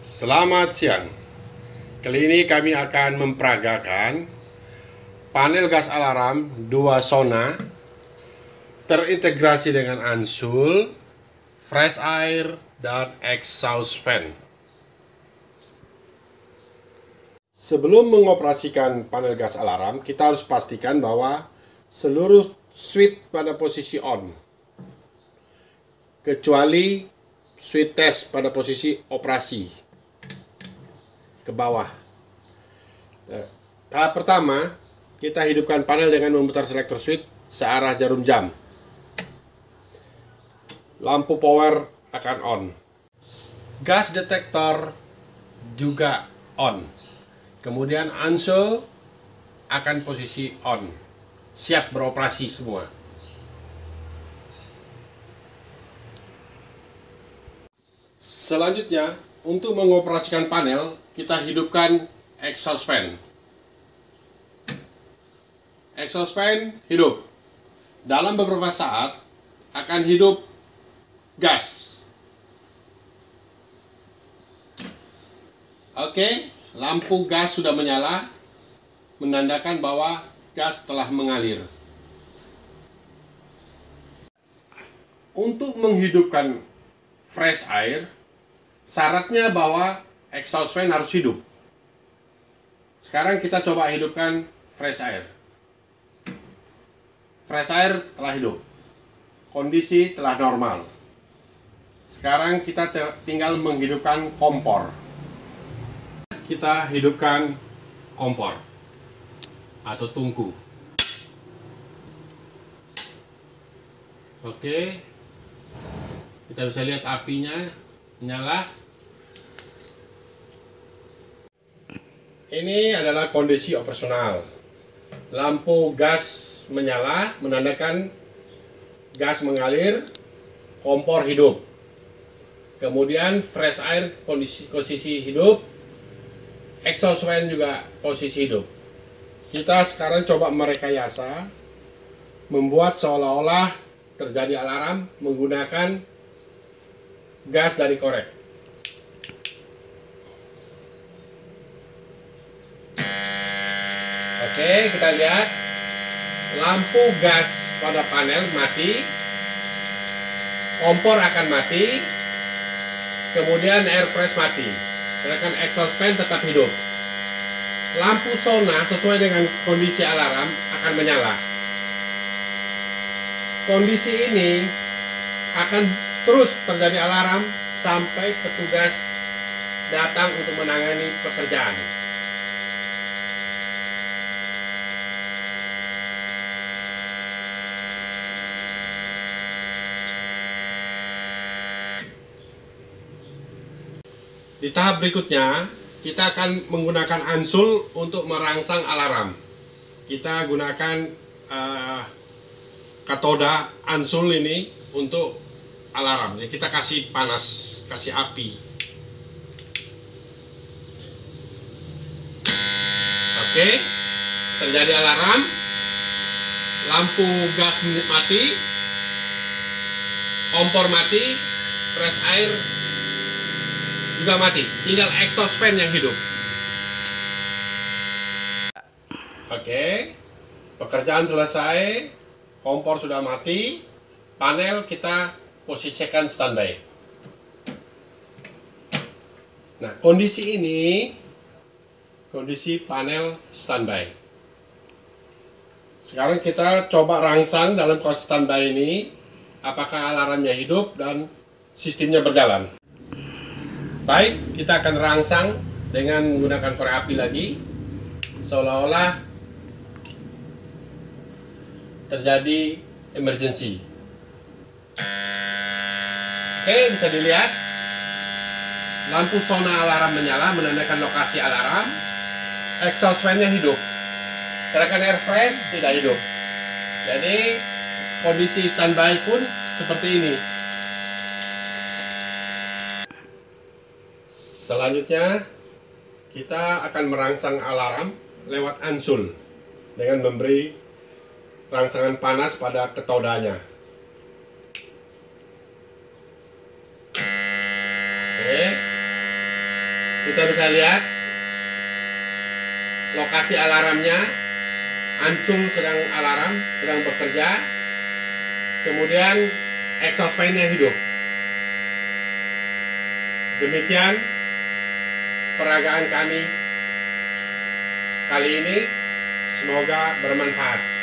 Selamat siang. Kali ini kami akan memperagakan panel gas alarm 2 zona terintegrasi dengan ansul, fresh air, dan exhaust fan. Sebelum mengoperasikan panel gas alarm, kita harus pastikan bahwa seluruh switch pada posisi on, kecuali switch test pada posisi operasi ke bawah. Tahap pertama, kita hidupkan panel dengan memutar selektor switch searah jarum jam. Lampu power akan on. Gas detektor juga on. Kemudian ansul akan posisi on. Siap beroperasi semua. Selanjutnya, untuk mengoperasikan panel, kita hidupkan exhaust fan. Exhaust fan hidup. Dalam beberapa saat akan hidup gas. Oke, lampu gas sudah menyala, menandakan bahwa gas telah mengalir. Untuk menghidupkan fresh air, syaratnya bahwa exhaust fan harus hidup. Sekarang kita coba hidupkan fresh air. Fresh air telah hidup. Kondisi telah normal. Sekarang kita tinggal menghidupkan kompor. Kita hidupkan kompor atau tungku. Oke. Kita bisa lihat apinya menyala. Ini adalah kondisi operasional. Lampu gas menyala, menandakan gas mengalir, kompor hidup. Kemudian fresh air posisi hidup, exhaust fan juga posisi hidup. Kita sekarang coba merekayasa, membuat seolah-olah terjadi alarm menggunakan gas dari korek. Oke, kita lihat lampu gas pada panel mati, kompor akan mati, kemudian air press mati, sedangkan exhaust fan tetap hidup. Lampu zona sesuai dengan kondisi alarm akan menyala. Kondisi ini akan terus terjadi alarm sampai petugas datang untuk menangani pekerjaan. Di tahap berikutnya, kita akan menggunakan ansul untuk merangsang alarm. Kita gunakan katoda ansul ini untuk alarm. Jadi kita kasih panas, kasih api. Oke, terjadi alarm. Lampu gas mati, kompor mati, fresh air juga mati, tinggal exhaust fan yang hidup. Oke, pekerjaan selesai, kompor sudah mati, panel kita posisikan standby. Nah, kondisi ini, kondisi panel standby. Sekarang kita coba rangsang dalam kondisi standby ini, apakah alarmnya hidup dan sistemnya berjalan. Baik, kita akan rangsang dengan menggunakan korek api lagi, seolah-olah terjadi emergency. Oke, bisa dilihat lampu zona alarm menyala, menandakan lokasi alarm. Exhaust fan-nya hidup, sedangkan air fresh tidak hidup. Jadi kondisi standby pun seperti ini. Selanjutnya, kita akan merangsang alarm lewat ansul dengan memberi rangsangan panas pada ketodanya. Oke. Kita bisa lihat lokasi alarmnya. Ansul sedang alarm, sedang bekerja. Kemudian exhaust fan-nya hidup. Demikian peragaan kami kali ini. Semoga bermanfaat.